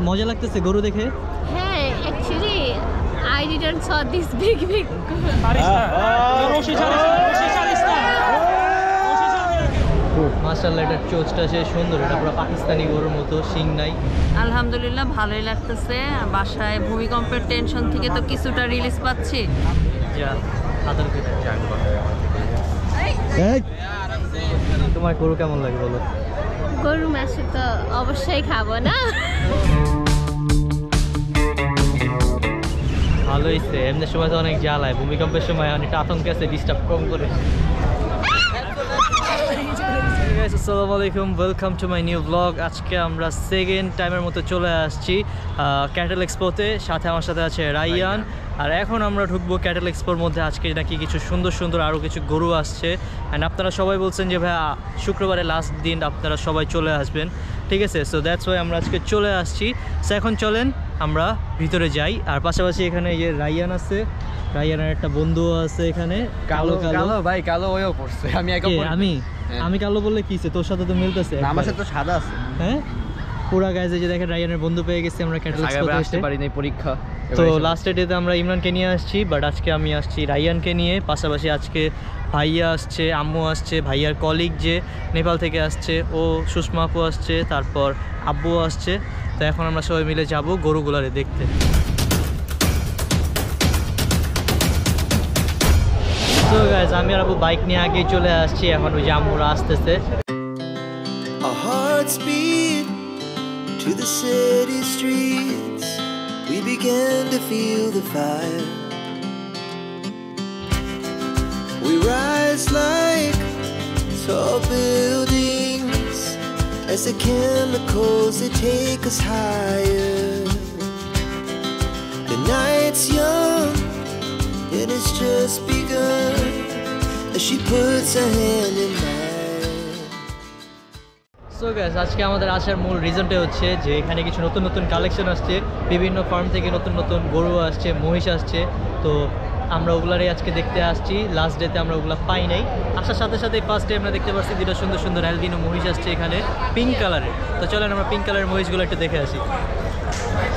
মজা লাগতেছে গরু দেখে? হ্যাঁ, actually I didn't saw this big. মাশাআল্লাহ, এটার চোচটা সে সুন্দর, এটা পুরো পাকিস্তানি গরুর মতো, শিং নাই। আলহামদুলিল্লাহ ভালোই লাগতেছে। বাসায় ভূমিকম্পের টেনশন থেকে তো কিছুটা রিলিজ পাচ্ছি। যা আদর করে তোমার গরু কেমন লাগে বলো? গরু মাংস তো অবশ্যই খাবো না। ভালো হয়েছে, এমনি সময় তো অনেক জ্বালায়, ভূমিকম্পের সময় অনেকটা আতঙ্ক আছে, ডিস্টার্ব কম করে। আসসালামু আলাইকুম, welcome to my new blog. আজকে আমরা সেকেন্ড টাইমের মতো চলে আসছি ক্যাটেল এক্সপোতে। সাথে আমার সাথে আছে রাইয়ান। আর এখন আমরা ঢুকবো ক্যাটেল এক্সপোর মধ্যে। আজকে নাকি কিছু সুন্দর সুন্দর আরও কিছু গরু আসছে। অ্যান্ড আপনারা সবাই বলছেন যে ভাই শুক্রবারে লাস্ট দিন আপনারা সবাই চলে আসবেন, ঠিক আছে? সো দ্যাটস ওয়াই আমরা আজকে চলে আসছি। সো এখন চলেন আমরা ভিতরে যাই। আর পাশাপাশি এখানে এই যে রাইয়ান আছে, রাইয়ানের একটা বন্ধু আছে এখানে, কালো কালো ভাই, কালো ওইও পড়ছে। আমি কালো বললে কিছে, তোর সাথে তো মিলতেছে। আমার সাথে তো সাদা আছে। হ্যাঁ, পুরা গাইজে যে দেখেন রাইয়ানের বন্ধু পেয়ে গেছি আমরা ক্যাটেল এক্সপোতে। আসতে পারি নাই পরীক্ষা, তো লাস্ট ডেতে আমরা ইমরানকে নিয়ে আসছি, বাট আজকে আমি আসছি রাইয়ানকে নিয়ে। পাশাপাশি আজকে ভাইয়া আসছে, আম্মু আসছে, ভাইয়ার কলিগ যে নেপাল থেকে আসছে ও, সুষমা আপু আসছে, তারপর আব্বু আসছে। তো এখন আমরা সবাই মিলে যাব গরুগুলারে দেখতে। তো গাইজ আমি আর আব্বু বাইক নিয়ে আগেই চলে আসছি, এখন ওই যে আম্মুরা আসতেছে। Our hearts beat to the city streets. We began to feel the fire. We rise like tall buildings as the chemicals they take us higher. The night's young and it's just begun as she puts her hand in mine. So guys, আজকে আমাদের আসার মূল রিজনটা হচ্ছে যে এখানে কিছু নতুন নতুন কালেকশন আসছে, বিভিন্ন ফার্ম থেকে নতুন নতুন গরু আসছে, মহিষ আসছে। তো আমরা ওগুলারই আজকে দেখতে আসছি। লাস্ট ডেতে আমরা ওগুলো পাই নাই, আসার সাথে সাথে ফার্স্ট ডে আমরা দেখতে পাচ্ছি দুটো সুন্দর সুন্দর অ্যালবিনো মহিষ আসছে এখানে, পিঙ্ক কালারের। তো চলেন আমরা পিঙ্ক কালারের মহিষগুলো একটু দেখে আসি।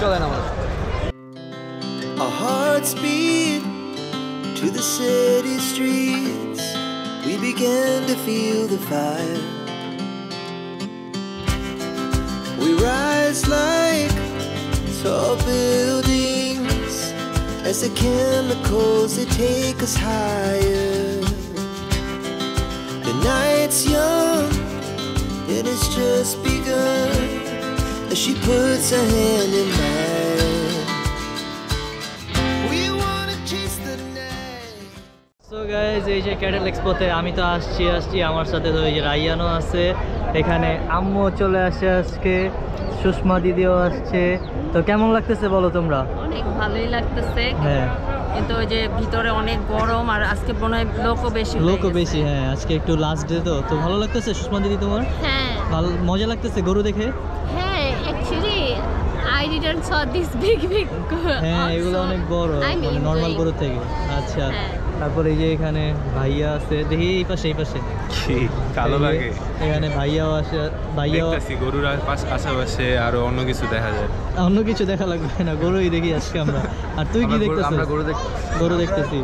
চলেন আমরা। Our hearts beat to the city streets. We began to feel the fire. We rise like tall buildings as the chemicals they take us higher. The night's young and it's just begun as she puts her hand in mine. We wanna chase the night. So guys, এই যে cattle এক্সপোতে আমি তো আসছি আমার সাথে তো এই যে রাইয়ানও আছে এখানে, আম্মু চলে আসছে আজকে, সুষমা দিদিও আসছে। তো কেমন লাগতেছে বলো তোমরা? অনেক ভালোই লাগতেছে। হ্যাঁ, কিন্তু ওই যে ভিতরে অনেক গরম, আর আজকে মনে হয় লোকও বেশি। হ্যাঁ, আজকে একটু লাস্ট ডে তো ভালো লাগতেছে। সুষমা দিদি তোমার হ্যাঁ, ভালো মজা লাগতেছে গরু দেখে? হ্যাঁ, actually I didn't saw this big. হ্যাঁ, এগুলো অনেক বড়, মানে নর্মাল গরু থেকে। আচ্ছা, তারপরে এই যে এখানে ভাইয়া আছে, দেখি এই পাশে কালো লাগে। এখানে ভাইয়াও আছে, ভাইয়াও গরুর আশেপাশে আরো অন্য কিছু দেখা যায়। অন্য কিছু দেখা লাগবে না, গরুই দেখি আজকে আমরা। আর তুই কি দেখতেছিস? আমরা গরু দেখতেছি।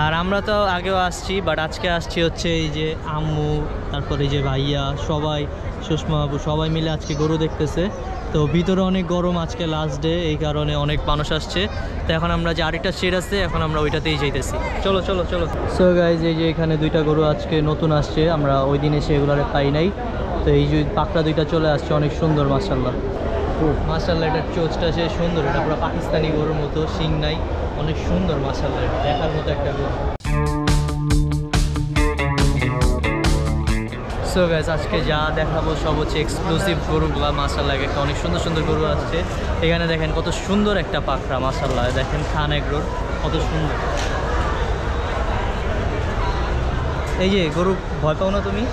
আর আমরা তো আগেও আসছি, বাট আজকে আসছি হচ্ছে এই যে আম্মু, তারপরে এই যে ভাইয়া, সবাই, সুষমা বাবু, সবাই মিলে আজকে গরু দেখতেছে। তো ভিতরে অনেক গরম, আজকে লাস্ট ডে, এই কারণে অনেক মানুষ আসছে। তো এখন আমরা যে আরেকটা শেড আছে, এখন আমরা ওইটাতেই যাইতেছি। চলো। সো গাইজ, এই যে এখানে দুইটা গরু আজকে নতুন আসছে, আমরা ওই দিন এসে এগুলারে পাই নাই। তো এই যে পাকড়া দুইটা চলে আসছে, অনেক সুন্দর মাশাআল্লাহ। এটার চোচটা সে সুন্দর, এটা পুরো পাকিস্তানি গরুর মতো, শিং নাই, অনেক সুন্দর মাশাআল্লাহ, এটা দেখার মতো একটা গরু। সো গাইস, আজকে যা দেখাবো সব হচ্ছে এক্সক্লুসিভ গরুগুলা মাশাআল্লাহ। একটা অনেক সুন্দর সুন্দর গরু আসছে এখানে, দেখেন কত সুন্দর একটা পাকড়া মাশাআল্লাহ। দেখেন খান এগ্রোর কত সুন্দর। এই যে গরু, ভয় পাও না তুমি?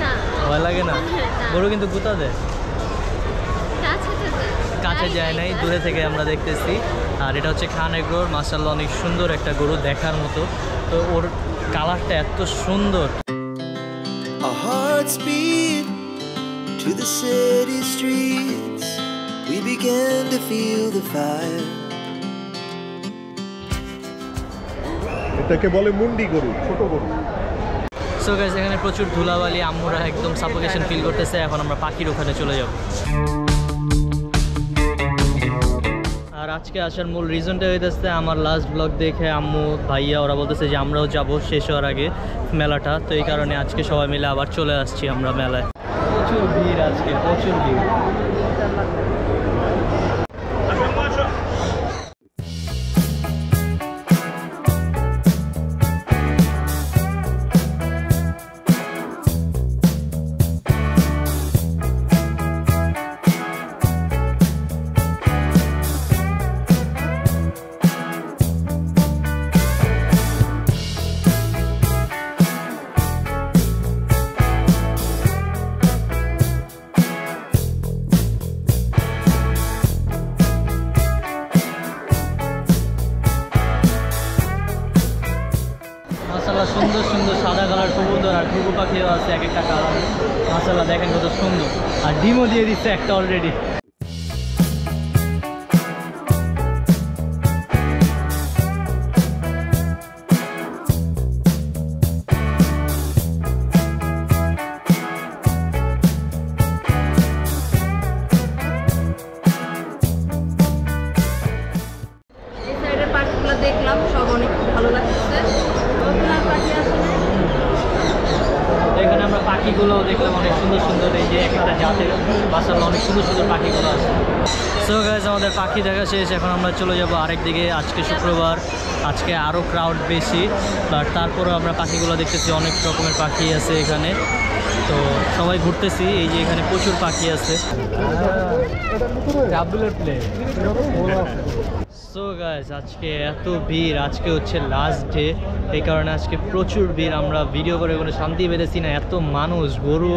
না, ভয় লাগে না? গরু কিন্তু গুতা দেয়, কাছে যায় নাই, দূরে থেকে আমরা দেখতেছি। আর এটা হচ্ছে খান এগ্রোর মাশাআল্লাহ, অনেক সুন্দর একটা গরু দেখার মতো। তো ওর কালারটা এত সুন্দর। Our hearts beat to the city streets. We began to feel the fire. এটাকে বলে মুন্ডি গরু, ছোট গরু। সো গাইস এখানে প্রচুর ধুলাবালি, আম্মুরা একদম সাফোকেশন ফিল করতেছে। এখন আমরা পাখির ওখানে চলে যাব। আর আজকে আসার মূল রিজনটা হইতেছে আমার লাস্ট ব্লগ দেখে আম্মু ভাইয়া ওরা বলতেছে যে আমরাও যাব শেষ হওয়ার আগে মেলাটা, তো এই কারণে আজকে সবাই মিলে আবার চলে আসছি আমরা মেলায়। প্রচুর ভিড় আজকে, প্রচুর ভিড়। সুন্দর সুন্দর সাদা কালার কবুতর আর ঘুঘু পাখিও আছে এক একটা কালার। মাশাআল্লাহ দেখেন কত সুন্দর, আর ডিমও দিয়ে দিচ্ছে একটা অলরেডি। এই সাইডের পাখিগুলো দেখলাম, সব অনেক ভালো লাগছে। পাখি আছে এখানে আমরা পাখিগুলো দেখলাম অনেক সুন্দর সুন্দর, এই যে একটা জাতের মাশাআল্লাহ অনেক সুন্দর সুন্দর পাখিগুলো আছে। সো গাইস আমাদের পাখি দেখা শেষ, এখন আমরা চলে যাব আরেক দিকে। আজকে শুক্রবার, আজকে আরও ক্রাউড বেশি, বাট তারপরেও আমরা পাখিগুলো দেখতেছি, অনেক রকমের পাখি আছে এখানে। তো সবাই ঘুরতেছি, এই যে এখানে প্রচুর পাখি আছে। সো গাইস আজকে এত ভিড়, আজকে হচ্ছে লাস্ট ডে, এই কারণে আজকে প্রচুর ভিড়। আমরা ভিডিও করে কোনো শান্তি পেতেছি না, এত মানুষ। গরু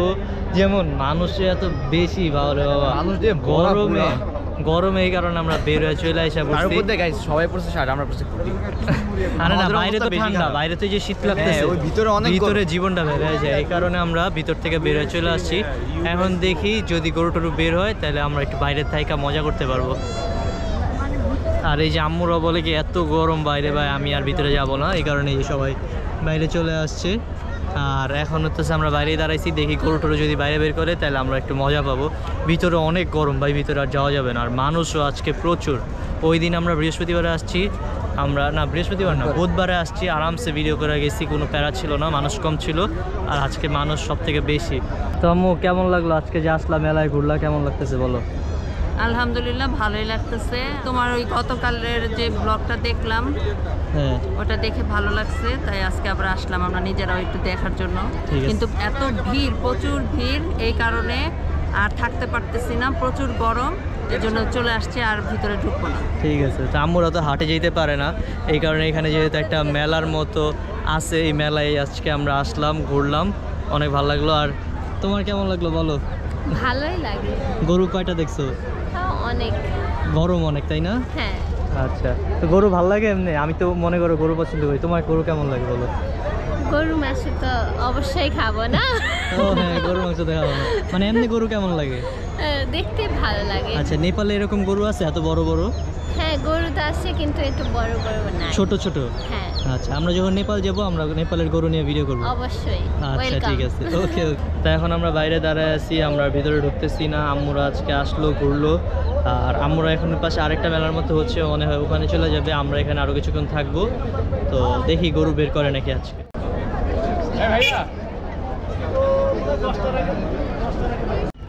যেমন মানুষের এত বেশি, বাবা মানুষ দিয়ে গরমে গরমে এই কারণে আমরা বের হয়ে চলে আসা বলছি। সবাই পড়ছে শার্ট, আমরা পড়ছি হুডি। আরে না, বাইরে তো ঠান্ডা, বাইরে তো যে শীত লাগতেছে, ওই ভিতরে অনেক ভিতরে জীবনটা বের হয়ে যায়, এই কারণে আমরা ভিতর থেকে বের হয়ে চলে আসছি। এখন দেখি যদি গরু টরু বের হয় তাহলে আমরা একটু বাইরের থাইকা মজা করতে পারবো। আর এই যে আম্মুরা বলে কি এত গরম বাইরে, ভাই আমি আর ভিতরে যাব না, এই কারণে সবাই বাইরে চলে আসছে। আর এখন হচ্ছে আমরা বাইরেই দাঁড়াইছি, দেখি গরু টরু যদি বাইরে বের করে তাহলে আমরা একটু মজা পাবো। ভিতরে অনেক গরম ভাই, ভিতরে আর যাওয়া যাবে না। আর মানুষও আজকে প্রচুর। ওই দিন আমরা বৃহস্পতিবারে আসছি, আমরা না বৃহস্পতিবার না বুধবারে আসছি, আরামসে ভিডিও করে গেছি, কোনো প্যারা ছিল না, মানুষ কম ছিল। আর আজকে মানুষ সব থেকে বেশি। তো আম্মু কেমন লাগলো আজকে যে আসলাম মেলায় ঘুরলা, কেমন লাগতেছে বলো? আলহামদুলিল্লাহ ভালোই লাগতেছে। তোমার ওই গতকালের যে ব্লগটা দেখলাম, হ্যাঁ ওটা দেখে ভালো লাগছে, তাই আজকে আবার আসলাম আমরা নিজেরাও একটু দেখার জন্য। ঠিক আছে। কিন্তু এত ভিড়, প্রচুর ভিড়, এই কারণে আর থাকতে পারতেছি না, প্রচুর গরম, এই জন্য চলে আসছে, আর ভিতরে ঢুকবো না। ঠিক আছে। তো আম্মুরা তো হাটে যেতে পারে না, এই কারণে এখানে যেহেতু একটা মেলার মতো আছে, এই মেলায় আজকে আমরা আসলাম, ঘুরলাম, অনেক ভালো লাগলো। আর তোমার কেমন লাগলো বলো? ভালোই লাগে। গরু কয়টা দেখছো? হ্যাঁ, অনেক। গরম অনেক, তাই না? হ্যাঁ, আচ্ছা, তো গরু ভালো লাগে এমনি? আমি তো মনে করো গরু পছন্দ করি, তোমার গরু কেমন লাগে বলো? গরু মাংস তো অবশ্যই খাবো না। ও হ্যাঁ, গরু মাংস দেখা হবে না। মানে এমনি গরু কেমন লাগে? দেখতে ভালো লাগে। আচ্ছা, নেপালে এরকম গরু আছে এত বড় বড়? হ্যাঁ, গরু তো আছে, কিন্তু একটু বড় বড় না। ছোট ছোট? হ্যাঁ। আচ্ছা, আমরা যখন নেপাল যাব আমরা নেপালের গরু নিয়ে ভিডিও করবো। অবশ্যই। আচ্ছা ঠিক আছে, ওকে ওকে। তা এখন আমরা বাইরে দাঁড়ায় আছি, আমরা ভিতরে ঢুকতেছি না। আম্মুরা আজকে আসলো, ঘুরলো। আর আম্মুরা এখন পাশে আরেকটা মেলার মতো হচ্ছে, মনে হয় ওখানে চলে যাবে। আমরা এখানে আরও কিছুক্ষণ থাকবো, তো দেখি গরু বের করে নাকি আজকে।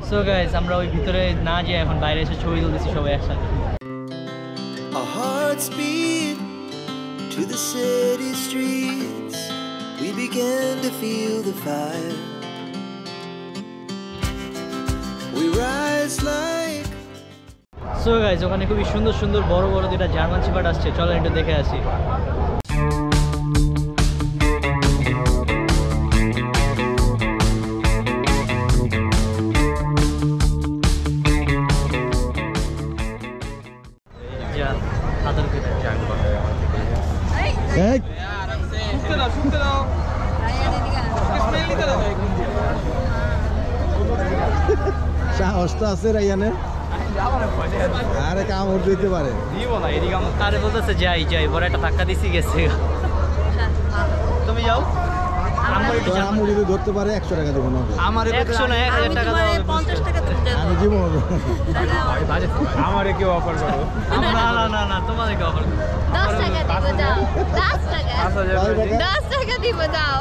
সো গাইস আমরা ওই ভিতরে না যেয়ে এখন বাইরে এসে ছবি তুলতেছি সবাই একসাথে। Our hearts beat to the city streets. We began to feel the fire. We rise like. So guys ওখানে খুবই সুন্দর সুন্দর বড় বড় দুটা জার্মান শেপার্ড আসছে, চলো একটু দেখে আসি। সাহসটা আছে রায়ানের। আরে কামড় দিতে পারে। দিব না এদিকে আমার আরে বলতেছে যাই যাই, বড় একটা ধাক্কা দিছি গেছে। তুমি যাও, আমার একটু তোর আম্মু যদি ধরতে পারে 100 টাকা দেবো না। আমার 100 না 1000 আমি টাকা তোমার দাও। 50 টাকা দিতে আমি জীবন আমারে কেউ অফার করো। না না না না, তোমাদেরকে অফার 10 টাকা দিব যাও, 10 টাকা 5000 10 টাকা দিব যাও।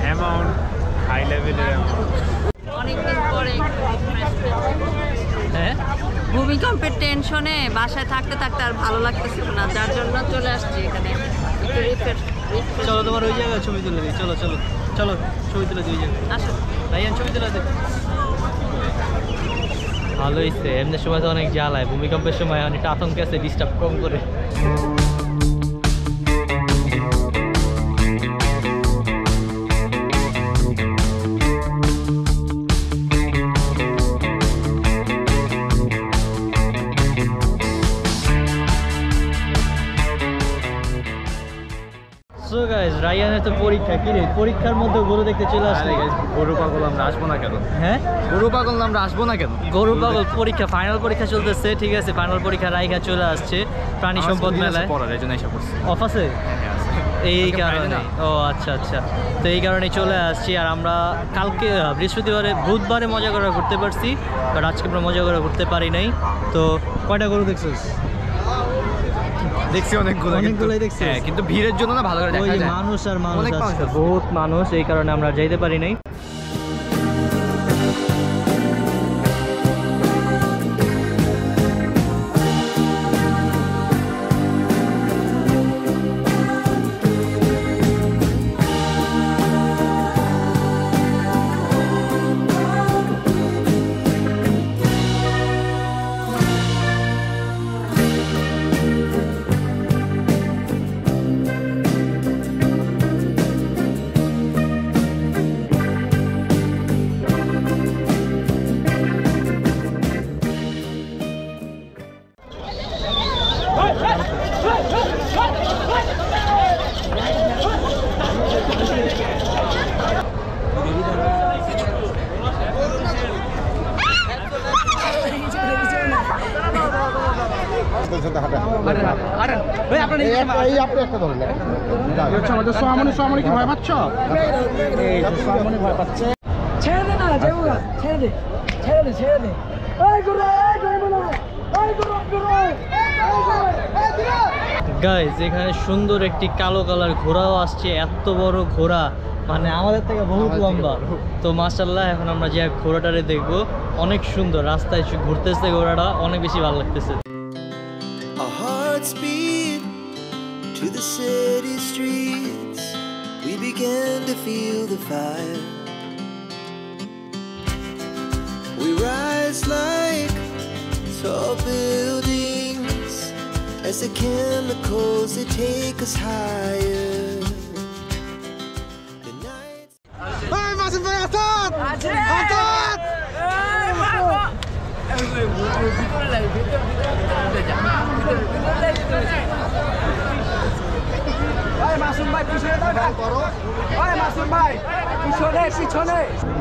অ্যামাউন্ট হাই লেভেলের অ্যামাউন্ট। অনেকদিন পরে একটু refreshment। হ্যাঁ ভূমিকম্পের টেনশনে বাসায় থাকতে থাকতে আর ভালো লাগতেছিল না, যার জন্য চলে আসছি এখানে একটু রিফ্রেশ। চলো তোমার ওই জায়গায় ছবি তুলে দিই। চলো চলো চলো ছবি তুলে দিই ওই জায়গায়। আসো। রাইয়ান ছবি তুলে দে। ভালো হয়েছে, এমনি সময় তো অনেক জ্বালায়, ভূমিকম্পের সময় অনেকটা আতঙ্কে আছে, ডিস্টার্ব কম করে। সো গাইস, রায়ানের তো পরীক্ষা, কি রে পরীক্ষার মধ্যে গরু দেখতে চলে আসলে? গরু পাগল আমরা আসবো না কেন? হ্যাঁ গরু পাগল আমরা আসবো না কেন? গরু পাগল পরীক্ষা, ফাইনাল পরীক্ষা চলতেছে, ঠিক আছে, ফাইনাল পরীক্ষা রাইখা চলে আসছে প্রাণী সম্পদ মেলায়। পড়ার এই জন্য এসে পড়ছি। অফ আছে এই আজকে কারণে? Friday না? ও আচ্ছা আচ্ছা, তো এই কারণে চলে আসছি। আর আমরা কালকে বৃহস্পতিবারে বুধবারে মজা করে ঘুরতে পারছি, বাট আজকে আমরা মজা করে ঘুরতে পারি নাই। তো কয়টা গরু দেখছিস? দেখছি অনেকগুলো, অনেকগুলোই দেখছিস? হ্যাঁ, কিন্তু ভিড়ের জন্য না ভালো করে ওই দেখা যে যায়। মানুষ আর মানুষ অনেক মানুষ আছে, আছে। বহুত মানুষ, এই কারণে আমরা যাইতে পারি নাই। এই আপনি একটা ধরেন। আমাদের সোহামনি কি ভয় পাচ্ছ? এই সোহামনি ভয় পাচ্ছে। ছেড়ে দে না, যাবো না, ছেড়ে দে, ছেড়ে দে, ছেড়ে দে। এই গুরু, এই গুরু বলো, এই গুরু, গুরু, এই গুরু। গাইজ, এখানে সুন্দর একটি কালো কালার ঘোড়াও আসছে, এত বড় ঘোড়া, মানে আমাদের থেকে বহুত লম্বা। তো মাশাআল্লাহ, এখন আমরা যে ঘোড়াটারে দেখবো, অনেক সুন্দর, রাস্তায় ঘুরতেছে ঘোড়াটা, অনেক বেশি ভালো লাগতেছে। Our hearts beat to the city streets. We began to feel the fire. We rise like tall buildings as the chemicals they take us higher. The nights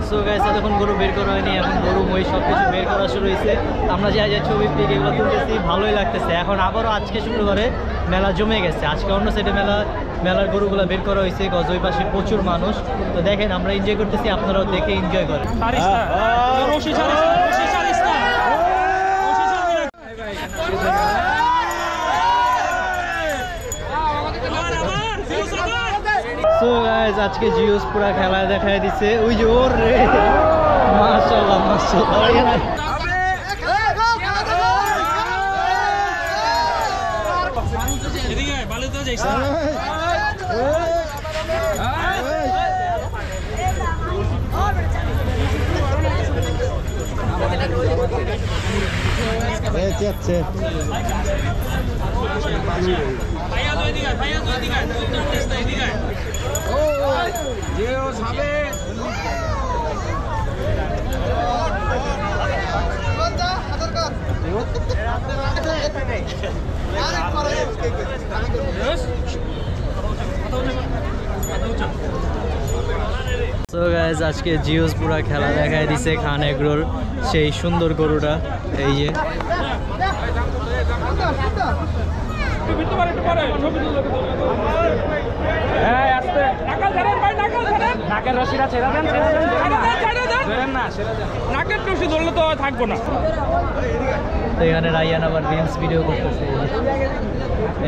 so guys, এখন গরু বের করা হয়নি, এখন গরু মহিষ সব কিছু বের করা শুরু হয়েছে। আমরা যা যা ছবি পিক এগুলো তুলতেছি, ভালোই লাগতেছে। এখন আবারও আজকে শুক্রবারে মেলা জমে গেছে, আজকে অন্য সাইডে মেলার গরুগুলো বের করা হয়েছে, গজ ওই পাশে প্রচুর মানুষ। তো দেখেন, আমরা এনজয় করতেছি, আপনারাও দেখে এনজয় করেন। সো গাইস, আজকে জিওস পুরা খেলায় দেখায় দিচ্ছে, ওই যে ওর রে, মাশাআল্লাহ মাশাআল্লাহ। সো গাইজ আজকে জিওস পুরা খেলা দেখায় দিছে খান এগ্রোর সেই সুন্দর গরুটা এই যে তো এখানে রাইয়ান আবার রিলস ভিডিও করতেছে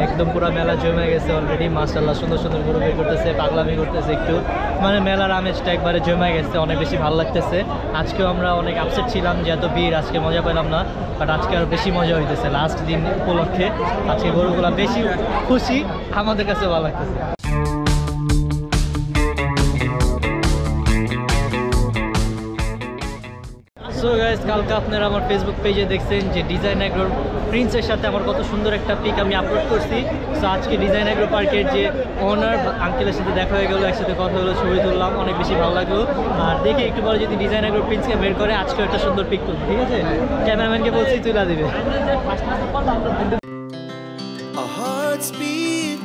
একদম পুরো মেলা জমে গেছে অলরেডি মাশাআল্লাহ সুন্দর সুন্দর গরু বের করতেছে পাগলামি করতেছে একটু মানে মেলার আমেজটা একবারে জমে গেছে অনেক বেশি ভালো লাগতেছে আজকেও আমরা অনেক আপসেট ছিলাম যে এত ভিড় আজকে মজা পেলাম না বাট আজকে আরও বেশি মজা হইতেছে লাস্ট দিন উপলক্ষে আজকে গরুগুলো বেশি খুশি আমাদের কাছে ভালো লাগতেছে সো গাইস কালকে আপনারা আমার ফেসবুক পেজে দেখছেন যে ডিজাইন এগ্রোর প্রিন্সের সাথে আমার কত সুন্দর একটা পিক আমি আপলোড করছি সো আজকে ডিজাইন এগ্রো পার্কের যে ওনার আঙ্কেলের সাথে দেখা হয়ে গেলো একসাথে কথা হলো ছবি তুললাম অনেক বেশি ভালো লাগলো আর দেখি একটু পরে যদি ডিজাইন এগ্রো প্রিন্সকে বের করে আজকে একটা সুন্দর পিক তুলবো ঠিক আছে ক্যামেরাম্যানকে বলছি তুলে দিবে Our hearts beat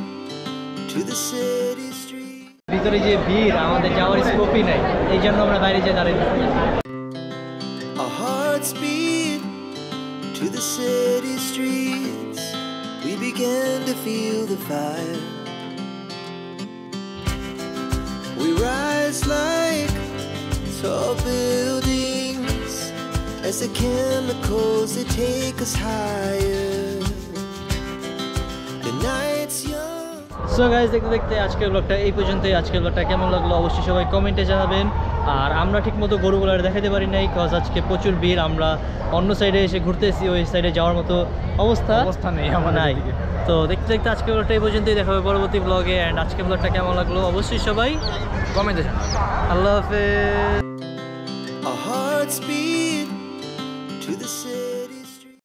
to the city street. ভিতরে যে ভিড় আমাদের যাওয়ার স্কোপই নাই এই জন্য আমরা বাইরে যেয়ে দাঁড়িয়ে Our hearts beat to the city streets. We began to feel the fire. We rise like tall buildings as the chemicals they take us higher. The night's young. So guys দেখতে দেখতে আজকের ব্লগটা এই পর্যন্তই আজকের ব্লগটা কেমন লাগলো অবশ্যই সবাই কমেন্টে জানাবেন আর আমরা ঠিকমতো গরুগুলো দেখাতে পারি নাই কজ আজকে প্রচুর ভিড় আমরা অন্য সাইডে এসে ঘুরতেছি ওই সাইডে যাওয়ার মতো অবস্থা নেই আমার নাই তো দেখতে দেখতে আজকের ব্লগটা এই পর্যন্তই দেখা হবে পরবর্তী ব্লগে অ্যান্ড আজকের ব্লগটা কেমন লাগলো অবশ্যই সবাই কমেন্টে আল্লাহ হাফেজ Our hearts beat to the city.